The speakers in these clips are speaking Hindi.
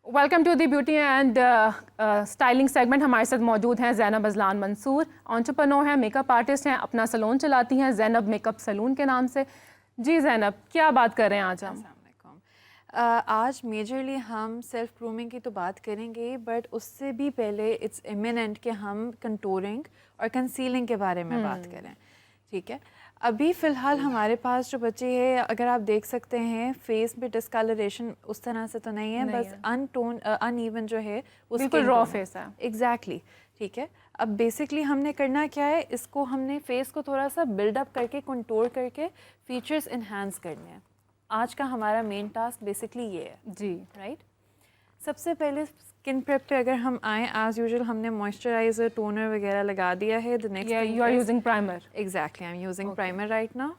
Welcome to the beauty and styling segment. हमारे साथ मौजूद हैं ज़ैनब अज़लान मंसूर, एंटरप्रेन्योर हैं, मेकअप आर्टिस्ट हैं, अपना सैलून चलाती हैं ज़ैनब मेकअप सैलून के नाम से। जी ज़ैनब, क्या बात कर रहे हैं आज हम? आज मेजरली हम सेल्फ ग्रूमिंग की तो बात करेंगे, बट उससे भी पहले इट्स इमिनेंट कि हम कंटूरिंग और कंसीलिंग के बारे में बात करें। ठीक है, अभी फ़िलहाल हमारे पास जो बच्चे हैं, अगर आप देख सकते हैं फेस में डिस्कलरेशन उस तरह से तो नहीं है, बस अनटोन अनइवन जो है वो बिल्कुल रॉ फेस है। एग्जैक्टली ठीक है। अब बेसिकली हमने करना क्या है, इसको हमने फेस को थोड़ा सा बिल्डअप करके कंटूर करके फीचर्स इन्हांस करने हैं। आज का हमारा मेन टास्क बेसिकली ये है जी, राइट। सबसे पहले स्किन प्रेप पे अगर हम आए, एज यूजुअल हमने मॉइस्चराइजर टोनर वगैरह लगा दिया है। The next you are using primer? Exactly, I am using primer right now.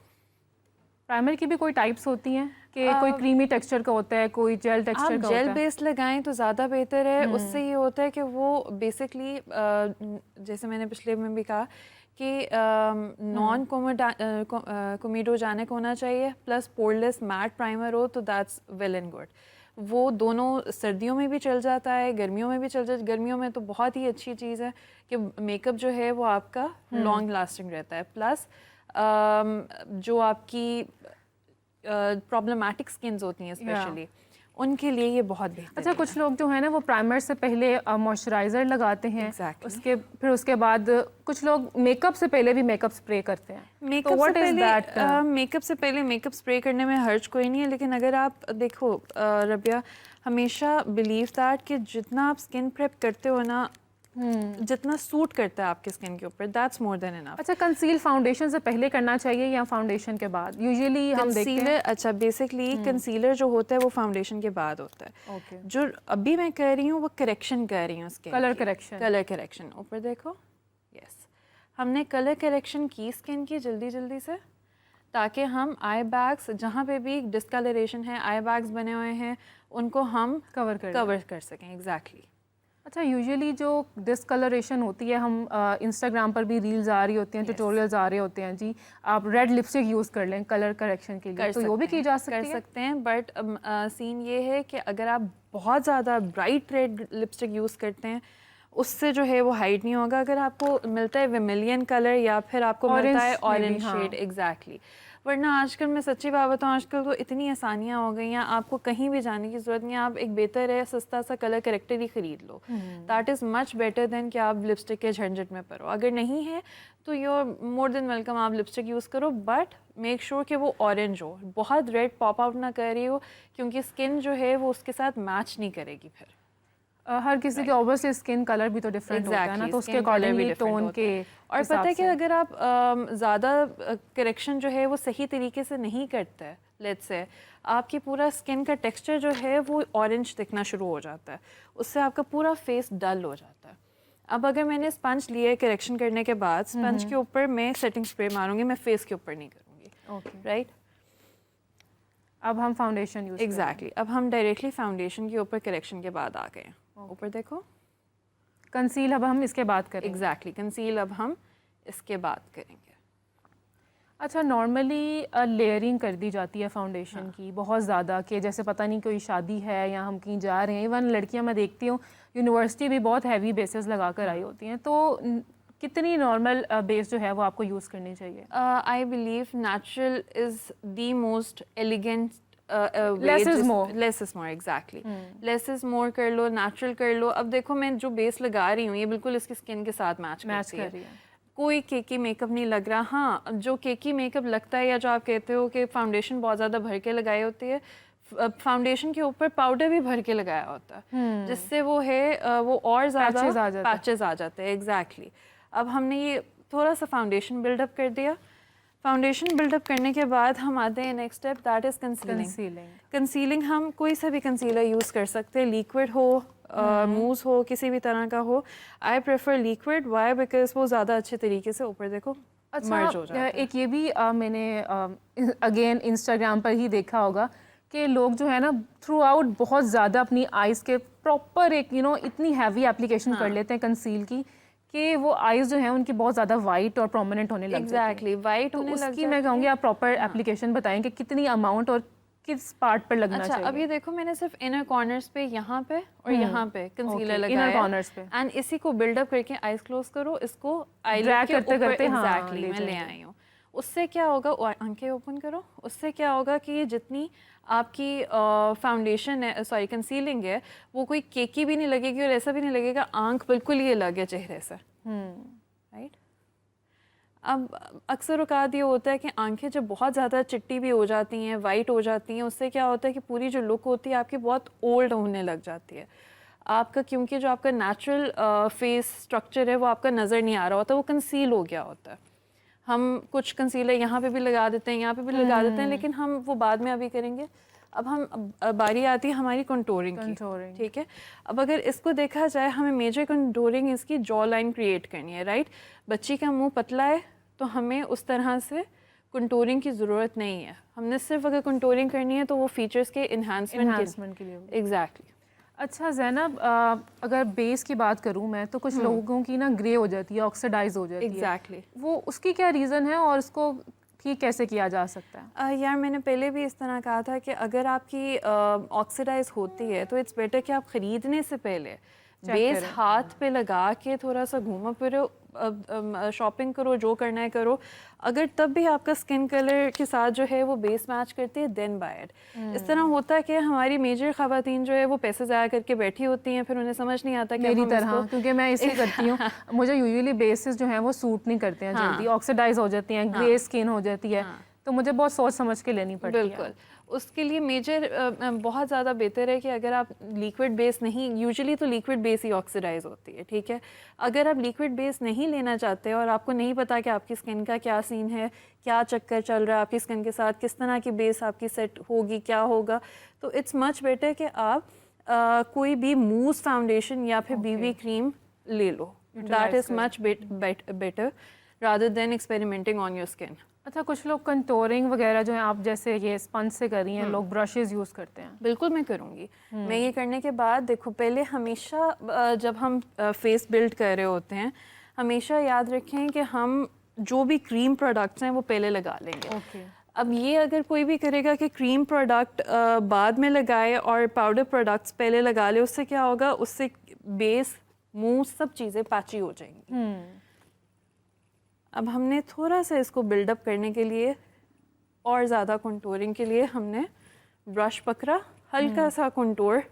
Primer की भी कोई टाइप्स होती हैं कि कोई क्रीमी टेक्सचर का होता है, कोई जेल टेक्सचर आप का होता जेल है? बेस्ड लगाएं तो ज़्यादा बेहतर है। उससे ये होता है कि वो बेसिकली जैसे मैंने पिछले में भी कहा कि नॉन कोमिडोजेनिक होना चाहिए, प्लस पोरलेस मैट प्राइमर हो तो दैट्स वेल एंड गुड। वो दोनों सर्दियों में भी चल जाता है, गर्मियों में भी चल जाता है। गर्मियों में तो बहुत ही अच्छी चीज़ है कि मेकअप जो है वो आपका लॉन्ग लास्टिंग रहता है। प्लस जो आपकी प्रॉब्लमेटिक स्किन्स होती हैं स्पेशली उनके लिए ये बहुत बेहतर अच्छा, कुछ लोग जो है ना वो प्राइमर से पहले मॉइस्चराइजर लगाते हैं। exactly. उसके बाद कुछ लोग मेकअप से पहले भी मेकअप स्प्रे करते हैं। मेकअप से पहले मेकअप स्प्रे करने में हर्ज कोई नहीं है, लेकिन अगर आप देखो रबिया, हमेशा बिलीव दैट कि जितना आप स्किन प्रेप करते हो ना, जितना सूट करता है आपके स्किन के ऊपर, दैट्स मोर देन इनफ। अच्छा, कंसील फाउंडेशन से पहले करना चाहिए या फाउंडेशन के बाद? यूजुअली हम देखते हैं अच्छा बेसिकली कंसीलर जो होता है वो फाउंडेशन के बाद होता है। okay. जो अभी मैं कह रही हूँ वो करेक्शन कर रही हूँ स्किन कलर करेक्शन। ऊपर देखो, यस, हमने कलर करेक्शन की स्किन की जल्दी से, ताकि हम आई बैग्स जहाँ पे भी डिस्कलरेशन है, आई बैग्स बने हुए हैं, उनको हम कवर कर सकें। एग्जैक्टली अच्छा, यूजुअली जो डिस्कलरेशन होती है, हम इंस्टाग्राम पर भी रील्स आ रही होती हैं, ट्यूटोरियल्स आ रहे होते हैं जी, आप रेड लिपस्टिक यूज़ कर लें कलर करेक्शन के लिए, तो वो भी की जा सकती है? बट सीन ये है कि अगर आप बहुत ज़्यादा ब्राइट रेड लिपस्टिक यूज़ करते हैं, उससे जो है वो हाइड नहीं होगा। अगर आपको मिलता है वर्मिलियन कलर या फिर आपको मिलता है ऑरेंज शेड, एग्जैक्टली। वरना आजकल मैं सच्ची बात बताऊँ, आजकल तो इतनी आसानियाँ हो गई हैं, आपको कहीं भी जाने की ज़रूरत नहीं है। आप एक बेहतर है सस्ता सा कलर करेक्टर ही ख़रीद लो, that is much better than कि आप लिपस्टिक के झंझट में पड़ो। अगर नहीं है तो you are more than welcome, आप लिपस्टिक यूज़ करो, बट मेक श्योर कि वो ऑरेंज हो, बहुत रेड पॉप आउट ना कर रही हो, क्योंकि स्किन जो है वो उसके साथ मैच नहीं करेगी फिर। हर किसी के ऑब्वियसली स्किन कलर भी तो डिफरेंट होता है ना, तो उसके अकॉर्डिंगली टोन के और पता है कि अगर आप ज़्यादा करेक्शन जो है वो सही तरीके से नहीं करते हैं, लेट्स से आपकी पूरा स्किन का टेक्सचर जो है वो ऑरेंज दिखना शुरू हो जाता है, उससे आपका पूरा फेस डल हो जाता है। अब अगर मैंने स्पंज लिया है करेक्शन करने के बाद, स्पंज के ऊपर मैं सेटिंग स्प्रे मारूंगी, मैं फेस के ऊपर नहीं करूँगी, राइट। अब हम फाउंडेशन यूज एग्जैक्टली अब हम डायरेक्टली फाउंडेशन के ऊपर करेक्शन के बाद आ गए। ऊपर देखो, कंसील अब हम इसके बाद करेंगे। एग्जैक्टली कंसील अब हम इसके बाद करेंगे। अच्छा, नॉर्मली लेयरिंग कर दी जाती है फाउंडेशन की बहुत ज़्यादा, कि जैसे पता नहीं कोई शादी है या हम कहीं जा रहे हैं। इवन लड़कियां मैं देखती हूँ यूनिवर्सिटी भी बहुत हैवी बेसेस लगा कर आई होती हैं, तो कितनी नॉर्मल बेस जो है वो आपको यूज़ करनी चाहिए? I believe natural is the most elegant, less is more exactly, less is more कर लो, नेचुरल कर लो। अब देखो मैं जो बेस लगा रही हूँ ये बिल्कुल इसकी स्किन के साथ मैच कर रही है, कोई केकी मेकअप नहीं लग रहा। हाँ, जो केकी मेकअप लगता है या जो आप कहते हो कि फाउंडेशन बहुत ज़्यादा भर के लगाई होती है, फाउंडेशन के ऊपर पाउडर भी भर के लगाया होता है, जिससे वो है वो और ज़्यादा पैचेस आ जाते हैं। एग्जैक्टली अब हमने ये थोड़ा सा फाउंडेशन बिल्डअप कर दिया। फाउंडेशन बिल्डअप करने के बाद हम आते हैं next step, that is concealing. हम कोई सा भी कंसीलर यूज़ कर सकते हैं, लिक्विड हो, मूस हो, किसी भी तरह का हो। I prefer liquid, why because वो ज़्यादा अच्छे तरीके से ऊपर देखो मर्ज हो जाता है। एक ये भी मैंने अगेन इंस्टाग्राम पर ही देखा होगा कि लोग जो है ना थ्रू आउट बहुत ज़्यादा अपनी आइज़ के प्रॉपर एक इतनी हैवी एप्लीकेशन कर लेते हैं कंसील की कि वो आईज जो हैं उनकी बहुत ज़्यादा वाइट और प्रोमिनेंट होने लग जाती है। वाइट होने लग जाती है। मैं कहूँगी आप प्रॉपर एप्लीकेशन बताएं कि कितनी अमाउंट और किस पार्ट पर लगना अच्छा, चाहिए? अब ये देखो मैंने सिर्फ इनर कॉर्नर्स पे यहाँ पे और यहाँ पे कंसीलर लगाया इनर कॉर्नर्स पे। एंड इसी को बिल्डअप करके आईज क्लोज करो, इसको Drag आईलिड के करते ऊपर करते, हाँ, एग्जैक्टली ले मैं ले जाएंगे। आई हूँ। उससे क्या होगा, आंखें ओपन करो, उससे क्या होगा कि ये जितनी आपकी फाउंडेशन है, सॉरी कंसीलिंग है, वो कोई केकी भी नहीं लगेगी और ऐसा भी नहीं लगेगा आंख बिल्कुल ही अलग है चेहरे से, राइट। अब अक्सर औकात ये होता है कि आंखें जब बहुत ज़्यादा चिट्टी भी हो जाती हैं, वाइट हो जाती हैं, उससे क्या होता है कि पूरी जो लुक होती है आपकी बहुत ओल्ड होने लग जाती है आपका, क्योंकि जो आपका नेचुरल फेस स्ट्रक्चर है वो आपका नज़र नहीं आ रहा होता, वो कंसील हो गया होता है। हम कुछ कंसीलर यहाँ पे भी लगा देते हैं, यहाँ पे भी लगा देते हैं, लेकिन हम वो बाद में अभी करेंगे। अब हम बारी आती है हमारी कंटूरिंग की, ठीक है। अब अगर इसको देखा जाए, हमें मेजर कंटूरिंग इसकी जॉ लाइन क्रिएट करनी है, राइट। बच्ची का मुंह पतला है तो हमें उस तरह से कंटूरिंग की ज़रूरत नहीं है, हमने सिर्फ अगर कंटूरिंग करनी है तो वो फीचर्स के इन्हांसमेंट के लिए। एग्जैक्टली। अच्छा ज़ैनब, अगर बेस की बात करूँ मैं तो कुछ लोगों की ना ग्रे हो जाती है, ऑक्सीडाइज हो जाती है। एग्जैक्टली। वो उसकी क्या रीज़न है और उसको ठीक कैसे किया जा सकता है? यार मैंने पहले भी इस तरह कहा था कि अगर आपकी ऑक्सीडाइज होती है तो इट्स बेटर कि आप ख़रीदने से पहले बेस हाथ पे लगा के थोड़ा सा घूमो फिरो, शॉपिंग करो, जो करना है करो। अगर तब भी आपका स्किन कलर के साथ जो है वो बेस मैच करती है, देन बाय इट। इस तरह होता है कि हमारी मेजर ख़वातीन जो है वो पैसे ज़ाया करके बैठी होती हैं, फिर उन्हें समझ नहीं आता कि मेरी तरह, क्योंकि मैं इसे करती हूँ। मुझे यूजुअली बेसिस जो हैं वो सूट नहीं करते हैं, जल्दी ऑक्सीडाइज हो जाती हैं, ग्रे स्किन हो जाती है, तो मुझे बहुत सोच समझ के लेनी पड़ती है। बिल्कुल, उसके लिए मेजर बहुत ज़्यादा बेहतर है कि अगर आप लिक्विड बेस नहीं, यूजुअली तो लिक्विड बेस ही ऑक्सीडाइज होती है, ठीक है। अगर आप लिक्विड बेस नहीं लेना चाहते और आपको नहीं पता कि आपकी स्किन का क्या सीन है, क्या चक्कर चल रहा है आपकी स्किन के साथ, किस तरह की बेस आपकी सेट होगी, क्या होगा, तो इट्स मच बेटर कि आप कोई भी मूस फाउंडेशन या फिर बीबी क्रीम ले लो। That is much better rather than experimenting on your skin. अच्छा, कुछ लोग कंटूरिंग वगैरह जो है, आप जैसे ये स्पंज से कर रही हैं, लोग ब्रशेस यूज़ करते हैं। बिल्कुल मैं करूँगी। मैं ये करने के बाद देखो, पहले हमेशा जब हम फेस बिल्ड कर रहे होते हैं, हमेशा याद रखें कि हम जो भी क्रीम प्रोडक्ट्स हैं वो पहले लगा लेंगे। अब ये अगर कोई भी करेगा कि क्रीम प्रोडक्ट बाद में लगाए और पाउडर प्रोडक्ट्स पहले लगा ले, उससे क्या होगा, उससे बेस, मुंह, सब चीज़ें पैची हो जाएंगी। अब हमने थोड़ा सा इसको बिल्डअप करने के लिए और ज़्यादा कंटूरिंग के लिए हमने ब्रश पकड़ा, हल्का सा कंटूर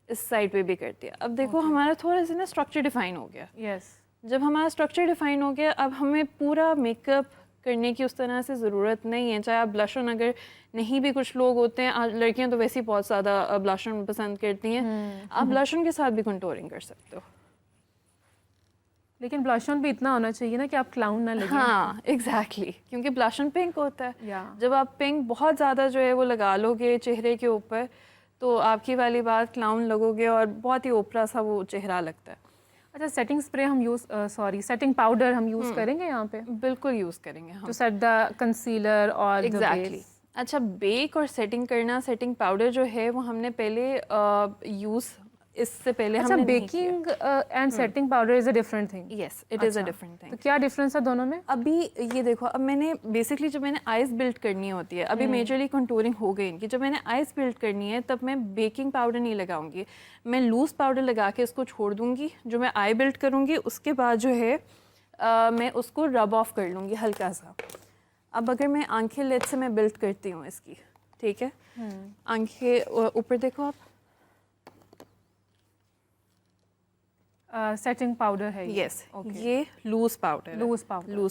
इस साइड पे भी कर दिया। अब देखो हमारा थोड़ा सा ना स्ट्रक्चर डिफाइन हो गया। यस। जब हमारा स्ट्रक्चर डिफाइन हो गया, अब हमें पूरा मेकअप करने की उस तरह से ज़रूरत नहीं है। चाहे आप ब्लश ऑन, अगर नहीं भी कुछ लोग होते हैं, लड़कियां तो वैसे ही बहुत ज़्यादा ब्लश ऑन पसंद करती हैं, आप ब्लश ऑन के साथ भी कंटूरिंग कर सकते हो। लेकिन ब्लश ऑन भी इतना होना चाहिए ना कि आप क्लाउन ना लगे। हाँ एग्जैक्टली, क्योंकि ब्लश ऑन पिंक होता है। Yeah. जब आप पिंक बहुत ज़्यादा जो है वो लगा लोगे चेहरे के ऊपर, तो आपकी वाली बात क्लाउन लगोगे और बहुत ही ओपरा सा वो चेहरा लगता है। अच्छा, सेटिंग स्प्रे हम सेटिंग पाउडर हम यूज़ करेंगे यहाँ पे? बिल्कुल यूज़ करेंगे हम, टू सेट द कंसीलर और एग्जैक्टली। अच्छा, बेक और सेटिंग करना, सेटिंग पाउडर जो है वो हमने पहले यूज़, इससे पहले हमने baking and setting powder is a different thing. Yes, it is a different thing. तो क्या डिफरेंस है दोनों में? अभी ये देखो, अब मैंने बेसिकली जब मैंने आइज बिल्ड करनी होती है, अभी मेजरली कंटूरिंग हो गई इनकी, जब मैंने आइज बिल्ड करनी है तब मैं बेकिंग पाउडर नहीं लगाऊंगी, मैं लूज पाउडर लगा के इसको छोड़ दूंगी। जो मैं आई बिल्ड करूंगी उसके बाद जो है मैं उसको रब ऑफ कर लूँगी हल्का सा। अब अगर मैं आंखें लेट से मैं बिल्ड करती हूँ इसकी, ठीक है, आंखें ऊपर देखो आप, सेटिंग पाउडर है ये। यस, ये लूज पाउडर है। लूज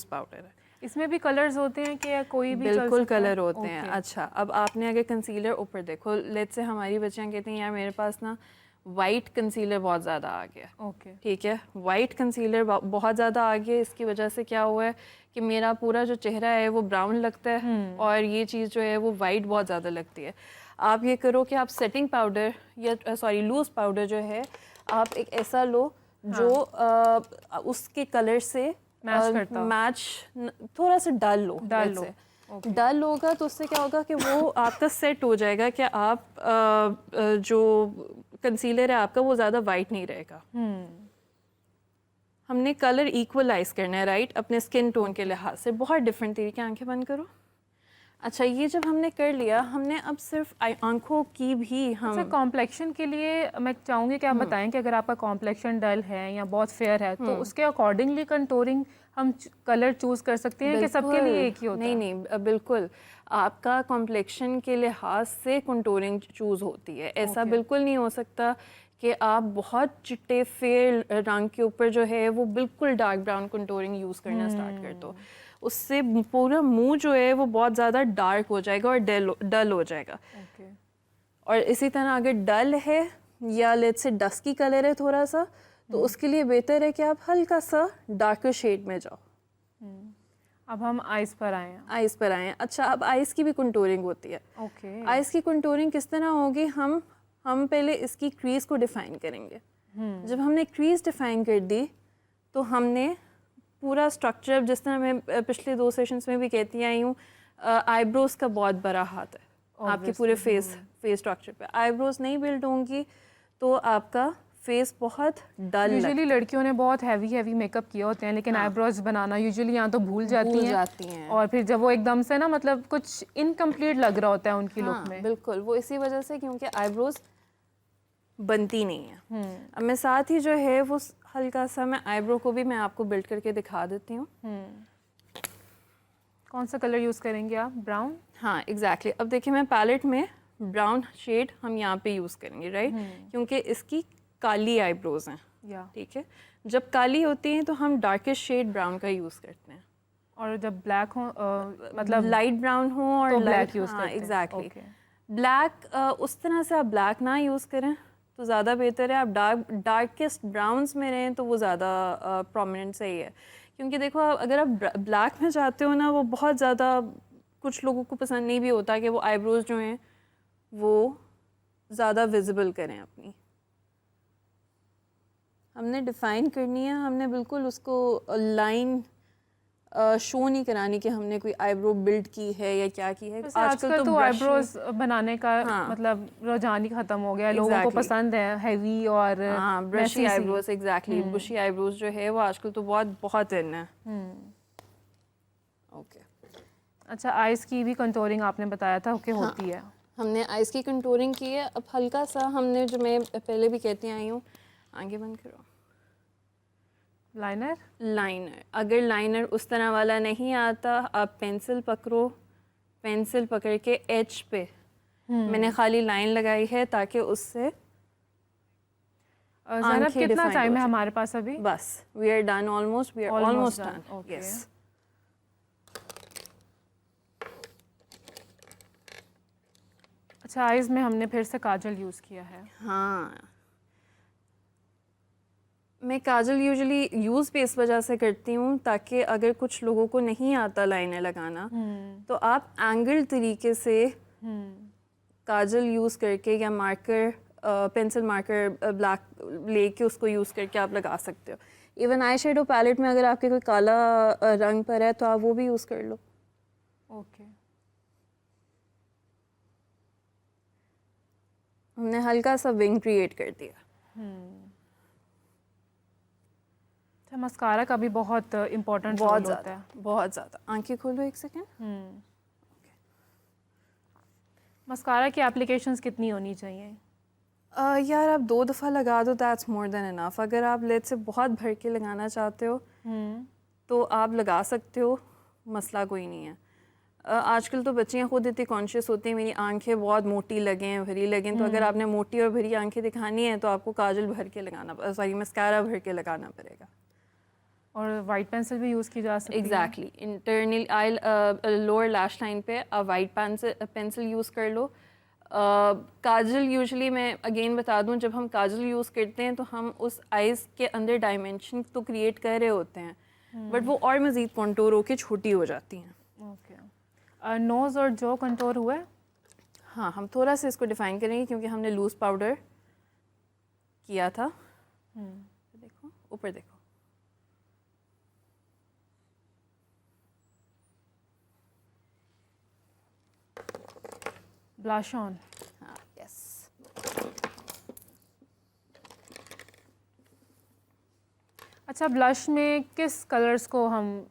पाउडर है। इसमें भी कलर्स होते हैं कि कोई भी? बिल्कुल कलर होते हैं। अच्छा, अब आपने अगर कंसीलर ऊपर देखो, लेट्स से हमारी बच्चियां कहती हैं यार मेरे पास ना वाइट कंसीलर बहुत ज़्यादा आ गया, ठीक है, वाइट कंसीलर बहुत ज़्यादा आ गया, इसकी वजह से क्या हुआ है कि मेरा पूरा जो चेहरा है वो ब्राउन लगता है और ये चीज़ जो है वो वाइट बहुत ज़्यादा लगती है। आप ये करो कि आप सेटिंग पाउडर या सॉरी लूज पाउडर जो है, आप एक ऐसा लो जो उसके कलर से मैच थोड़ा सा डल लो। डल होगा तो उससे क्या होगा कि वो आपका सेट हो जाएगा कि आप जो कंसीलर है आपका वो ज़्यादा वाइट नहीं रहेगा। हमने कलर इक्वलाइज करना है, राइट, अपने स्किन टोन के लिहाज से। बहुत डिफरेंट तरीके, आंखें बंद करो। अच्छा, ये जब हमने कर लिया, हमने अब सिर्फ आंखों की भी हम अच्छा, कॉम्प्लेक्शन के लिए मैं चाहूँगी कि आप बताएं कि अगर आपका कॉम्प्लेक्शन डल है या बहुत फेयर है तो उसके अकॉर्डिंगली कंटूरिंग हम कलर चूज कर सकते हैं कि सबके लिए एक ही होता है? नहीं, बिल्कुल आपका कॉम्प्लेक्शन के लिहाज से कंटूरिंग चूज होती है। ऐसा बिल्कुल नहीं हो सकता कि आप बहुत चिट्टे फेयर रंग के ऊपर जो है वो बिल्कुल डार्क ब्राउन कंटूरिंग यूज़ करना स्टार्ट कर दो। उससे पूरा मुंह जो है वो बहुत ज़्यादा डार्क हो जाएगा और डल हो जाएगा। और इसी तरह अगर डल है या लेट्स से डस्की कलर है थोड़ा सा, तो उसके लिए बेहतर है कि आप हल्का सा डार्कर शेड में जाओ। अब हम आइज पर आए हैं। आइज पर आए हैं। अच्छा, अब आइज की भी कंटूरिंग होती है। आइज की कंटूरिंग किस तरह होगी? हम पहले इसकी क्रीज को डिफाइन करेंगे। जब हमने क्रीज डिफाइन कर दी तो हमने पूरा स्ट्रक्चर, जिस तरह मैं पिछले 2 सेशंस में भी कहती आई हूँ, आईब्रोज का बहुत बड़ा हाथ है आपके पूरे फेस स्ट्रक्चर पे। आईब्रोज नहीं बिल्ड होंगी तो आपका फेस बहुत डल यूजुअली लड़कियों ने बहुत हैवी मेकअप किए होते हैं, लेकिन आईब्रोज बनाना यूजुअली या तो भूल जाती हैं और फिर जब वो एकदम से ना मतलब कुछ इनकम्प्लीट लग रहा होता है उनकी लुक में। बिल्कुल, वो इसी वजह से, क्योंकि आईब्रोज बनती नहीं है। अब मैं साथ ही जो है वो हल्का सा मैं आईब्रो को भी मैं आपको बिल्ड करके दिखा देती हूँ। कौन सा कलर यूज़ करेंगे आप? ब्राउन? हाँ, एग्जैक्टली। अब देखिए, मैं पैलेट में ब्राउन शेड हम यहाँ पे यूज़ करेंगे, राइट? क्योंकि इसकी काली आईब्रोज हैं, ठीक है। जब काली होती हैं तो हम डार्केस्ट शेड ब्राउन का यूज़ करते हैं, और जब ब्लैक हो मतलब लाइट ब्राउन हो और तो ब्लैक यूज़ करते हैं। एग्जैक्टली। ब्लैक उस तरह से आप ब्लैक ना यूज़ करें तो ज़्यादा बेहतर है। आप डार्केस्ट ब्राउन्स में रहें तो वो ज़्यादा प्रोमिनेंट सही है। क्योंकि देखो, अगर आप ब्लैक में जाते हो ना, वो बहुत ज़्यादा कुछ लोगों को पसंद नहीं भी होता कि वो आईब्रोज जो हैं वो ज़्यादा विजिबल करें अपनी। हमने डिफ़ाइन करनी है, हमने बिल्कुल उसको लाइन शो नहीं करानी कि हमने कोई आईब्रो बिल्ड की है या क्या की है। आजकल तो आईब्रोज बनाने का मतलब रुझान ही खत्म हो गया है। लोगों को पसंद है हैवी और ब्रशी आईब्रोज। एग्जैक्टली, बुशी आईब्रोज जो है वो आजकल तो बहुत इन है। ओके। अच्छा, आइज की भी कंटूरिंग आपने बताया था कि होती है। हमने आइज की कंटूरिंग की है। अब हल्का सा हमने, जो मैं पहले भी कहती आई हूँ, आगे बंद करो, लाइनर। अगर लाइनर उस तरह वाला नहीं आता, आप पेंसिल पकड़ो, पेंसिल पकड़ के एज पे मैंने खाली लाइन लगाई है ताकि उससे ज़ैनब, कितना टाइम है हमारे पास अभी? बस, we are done almost, we are almost done. Yes. अच्छा, आइज में हमने फिर से काजल यूज़ किया है। हाँ, मैं काजल यूजुअली यूज़ भी इस वजह से करती हूँ ताकि अगर कुछ लोगों को नहीं आता लाइनें लगाना, तो आप एंगल तरीके से काजल यूज़ करके या मार्कर, पेंसिल मार्कर ब्लैक लेके उसको यूज़ करके आप लगा सकते हो। इवन आई शेडो पैलेट में अगर आपके कोई काला रंग पर है तो आप वो भी यूज़ कर लो। ओके। हमने हल्का सा विंग क्रिएट कर दिया। मस्कारा का भी बहुत इम्पोर्टेंट रोल होता है। बहुत ज़्यादा। आंखें खोलो एक सेकेंड। मस्कारा की एप्लीकेशंस कितनी होनी चाहिए? यार, आप 2 दफ़ा लगा दो, दैट्स मोर देन इनफ। अगर आप लेट से बहुत भर के लगाना चाहते हो तो आप लगा सकते हो, मसला कोई नहीं है। आजकल तो बच्चियां खुद इतनी कॉन्शियस होती हैं, मेरी आंखें बहुत मोटी लगें, भरी लगें, तो अगर आपने मोटी और भरी आंखें दिखानी है तो आपको काजल भर के लगाना, सॉरी, मस्कारा भर के लगाना पड़ेगा। और वाइट पेंसिल भी यूज़ की जा सकती है। एग्जैक्टली। इंटरनल आई लोअर लैश लाइन पे आप वाइट पेंसिल यूज़ कर लो। काजल यूजुअली, मैं अगेन बता दूं, जब हम काजल यूज़ करते हैं तो हम उस आइज़ के अंदर डायमेंशन तो क्रिएट कर रहे होते हैं, बट वो और मज़ीद कॉन्टोर होकर छोटी हो जाती हैं। ओके। नोज़ और जो कंटोर हुआ है, हाँ, हम थोड़ा सा इसको डिफ़ाइन करेंगे क्योंकि हमने लूज़ पाउडर किया था। देखो ऊपर, देखो, ब्लश ऑन। हाँ, यस। अच्छा, ब्लश में किस कलर्स को हम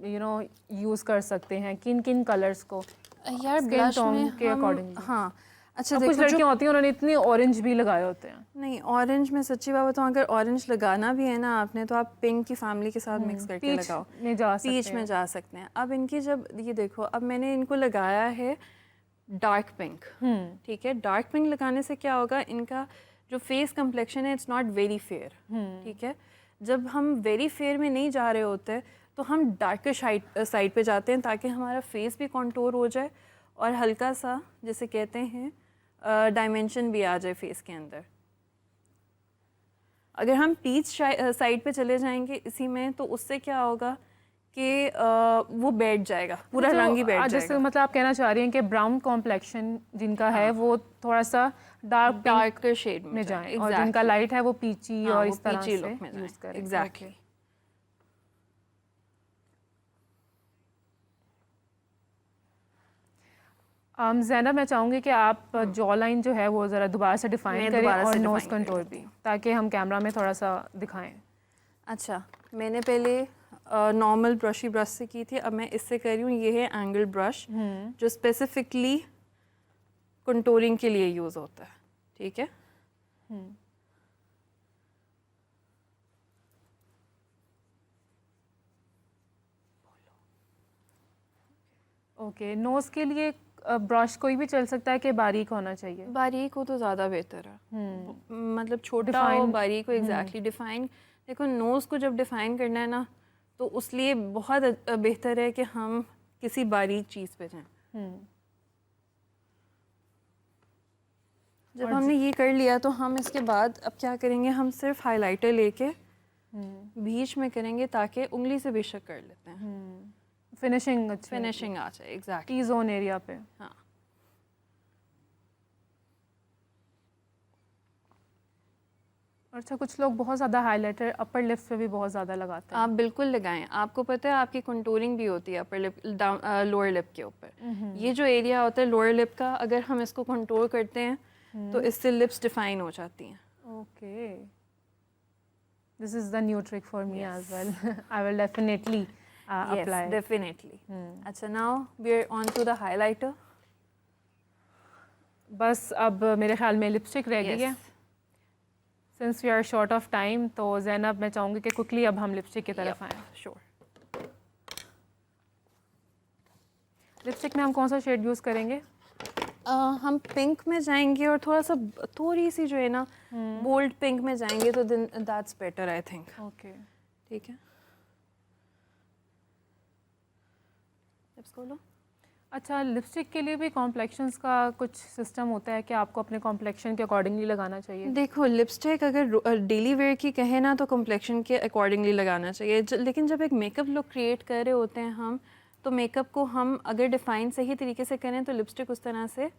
यूज़ कर सकते हैं? किन किन कलर्स को? यार Skin ब्लश tone में के हम accordingly। हाँ अच्छा अब देखो कुछ लड़कियां होती हैं उन्होंने इतने ऑरेंज भी लगाए होते हैं। नहीं ऑरेंज में सच्ची बात बताऊँ अगर ऑरेंज लगाना भी है ना आपने तो आप पिंक की फैमिली के साथ मिक्स करके पीच लगाओ में जा सकते पीच हैं। में जा सकते हैं। अब इनकी जब ये देखो अब मैंने इनको लगाया है डार्क पिंक, ठीक है। डार्क पिंक लगाने से क्या होगा इनका जो फेस कम्प्लेक्शन है इट्स नॉट वेरी फेयर, ठीक है। जब हम वेरी फेयर में नहीं जा रहे होते तो हम डार्कर साइड पे जाते हैं ताकि हमारा फेस भी कॉन्टोर हो जाए और हल्का सा जिसे कहते हैं डायमेंशन भी आ जाए फेस के अंदर। अगर हम पीच साइड पे चले जाएंगे इसी में तो उससे क्या होगा कि वो बैठ जाएगा, पूरा तो रंग ही बैठ जैसे जाएगा। मतलब आप कहना चाह रही हैं कि ब्राउन कॉम्प्लेक्शन जिनका है वो थोड़ा सा डार्कर शेड में जाए और exactly। जिनका लाइट है वो पीची हाँ, और वो इस तरह पीची से लुक में जाए यूज करें। एग्जैक्टली। ज़ैनब मैं चाहूँगी कि आप जॉ लाइन जो है वो ज़रा दोबारा से डिफाइन मैं करें दोबारा और से नोज define कर कंटूर लेती भी हूँ। ताकि हम कैमरा में थोड़ा सा दिखाएं। अच्छा मैंने पहले नॉर्मल ब्रशी ब्रश से की थी, अब मैं इससे कर रही हूँ। ये है एंगल ब्रश जो स्पेसिफिकली कंटूरिंग के लिए यूज़ होता है, ठीक है। ओके नोज़ के लिए ब्रश कोई भी चल सकता है कि बारीक होना चाहिए? बारीक हो तो ज़्यादा बेहतर है, मतलब छोटा हो Define- बारीक हो एग्जैक्टली डिफाइन। देखो नोज़ को जब डिफाइन करना है ना तो उस लिए बहुत बेहतर है कि हम किसी बारीक चीज़ पे जाएं। जब हमने ये कर लिया तो हम इसके बाद अब क्या करेंगे, हम सिर्फ हाइलाइटर लेके बीच में करेंगे ताकि उंगली से बेशक कर लेते हैं, फिनिशिंग अच्छी फिनिशिंग आ जाए एग्जैक्टली। टी जोन एरिया पे। हाँ अच्छा कुछ लोग बहुत ज़्यादा हाइलाइटर अपर लिप्स पे भी बहुत ज़्यादा लगाते हैं। आप बिल्कुल लगाएं। आपको पता है आपकी कंटूरिंग भी होती है अपर लिप लोअर लिप के ऊपर। ये जो एरिया होता है लोअर लिप का अगर हम इसको कंटूर करते हैं तो इससे लिप्स डिफाइन हो जाती हैं। Okay this is the new trick for me as well. I will definitely apply. Definitely. अच्छा now we are on to the highlighter. बस अब मेरे ख्याल में लिपस्टिक रह गई है। Since we are short of time तो ज़ैनब मैं चाहूँगी कि क्विकली अब हम लिपस्टिक की तरफ आएँ। श्योर। लिपस्टिक में हम कौन सा शेड यूज़ करेंगे? हम पिंक में जाएंगे और थोड़ी सी जो है ना बोल्ड पिंक में जाएंगे तो then that's better I think. Okay ठीक है लिप्स खोलो। अच्छा लिपस्टिक के लिए भी कॉम्प्लेक्शंस का कुछ सिस्टम होता है कि आपको अपने कॉम्प्लेक्शन के अकॉर्डिंगली लगाना चाहिए? देखो लिपस्टिक अगर डेली वेयर की कहे ना तो कॉम्प्लेक्शन के अकॉर्डिंगली लगाना चाहिए, लेकिन जब एक मेकअप लुक क्रिएट कर रहे होते हैं हम तो मेकअप को हम अगर डिफ़ाइन सही तरीके से करें तो लिपस्टिक उस तरह से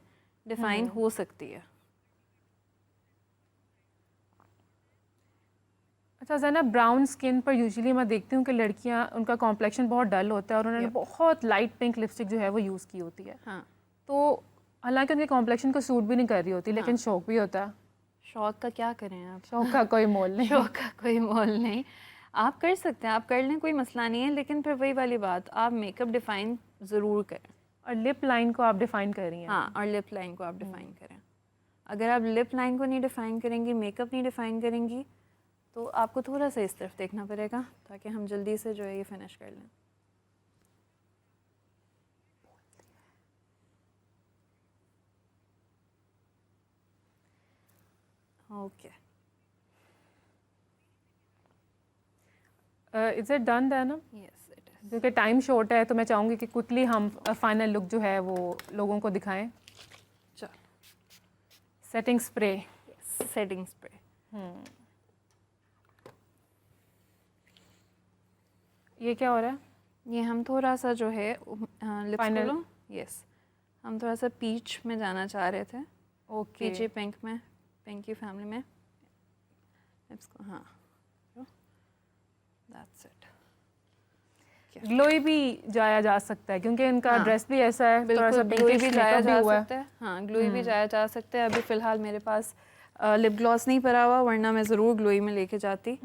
डिफ़ाइन हो सकती है। अच्छा ज़ैनब ब्राउन स्किन पर यूजुअली मैं देखती हूँ कि लड़कियाँ उनका कॉम्प्लेक्शन बहुत डल होता है और उन्होंने बहुत लाइट पिंक लिपस्टिक जो है वो यूज़ की होती है। हाँ तो हालांकि उनके कॉम्प्लेक्शन को सूट भी नहीं कर रही होती लेकिन शौक भी होता है। शौक का क्या करें आप, शौक का कोई मोल नहीं। शौक का कोई मोल नहीं। आप कर सकते हैं, आप कर लें, कोई मसला नहीं है, लेकिन फिर वही वाली बात आप मेकअप डिफ़ाइन ज़रूर करें। और लिप लाइन को आप डिफाइन कर रही हैं? हाँ और लिप लाइन को आप डिफ़ाइन करें। अगर आप लिप लाइन को नहीं डिफ़ाइन करेंगी, मेकअप नहीं डिफ़ाइन करेंगी तो आपको थोड़ा सा इस तरफ देखना पड़ेगा ताकि हम जल्दी से जो है ये फिनिश कर लें। Okay is it done then? Yes it is. क्योंकि टाइम शॉर्ट है तो मैं चाहूँगी कि क्विकली हम फाइनल लुक जो है वो लोगों को दिखाएं। चल सेटिंग स्प्रे। Setting spray. ये क्या हो रहा है? ये हम थोड़ा सा जो है लिप्स Final- खोलो। यस हम थोड़ा सा पीच में जाना चाह रहे थे। ओके पीछे पिंक में, पिंक की फैमिली में लिप्स को। हाँ दैट्स इट। ग्लोई भी जाया जा सकता है क्योंकि इनका हाँ, ड्रेस भी ऐसा है थोड़ा सा बिल्कुल ग्लोई भी जाया जा हुआ सकता है। हाँ ग्लोई भी जाया जा सकता है। अभी फ़िलहाल मेरे पास लिप ग्लॉस नहीं पड़ा हुआ वरना मैं ज़रूर ग्लोई में लेके जाती।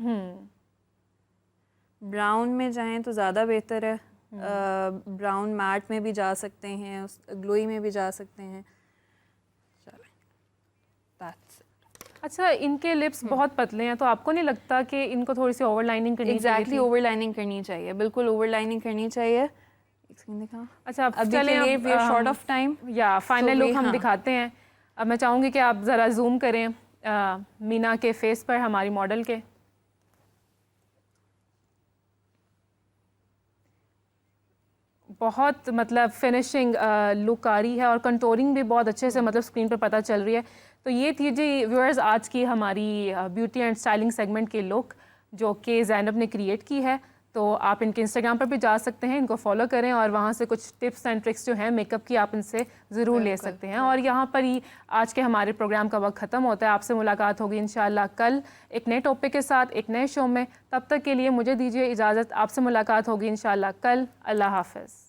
ब्राउन में जाएं तो ज़्यादा बेहतर है ब्राउन मैट में भी जा सकते हैं, ग्लोई में भी जा सकते हैं। चलें, दैट्स अच्छा, इनके लिप्स बहुत पतले हैं, तो आपको नहीं लगता कि इनको थोड़ी सी ओवरलाइनिंग करनी चाहिए? एग्जैक्टली ओवरलाइनिंग करनी चाहिए, बिल्कुल ओवरलाइनिंग करनी चाहिए। अच्छा, अब अभी चलें, के लिए we are short of time या फाइनल लुक हम हाँ। दिखाते हैं। अब मैं चाहूँगी कि आप ज़रा जूम करें मीना के फेस पर, हमारी मॉडल के। बहुत मतलब फिनिशिंग लुक आ रही है और कंटोरिंग भी बहुत अच्छे से मतलब स्क्रीन पर पता चल रही है। तो ये थी जी व्यूअर्स आज की हमारी ब्यूटी एंड स्टाइलिंग सेगमेंट की लुक जो कि ज़ैनब ने क्रिएट की है। तो आप इनके इंस्टाग्राम पर भी जा सकते हैं, इनको फॉलो करें और वहाँ से कुछ टिप्स एंड ट्रिक्स जो हैं मेकअप की आप इनसे ज़रूर ले सकते हैं। और यहाँ पर ही आज के हमारे प्रोग्राम का वक्त ख़त्म होता है। आपसे मुलाकात होगी इंशाल्लाह कल एक नए टॉपिक के साथ, एक नए शो में। तब तक के लिए मुझे दीजिए इजाज़त। आपसे मुलाकात होगी इंशाल्लाह कल। अल्लाह हाफ़िज़।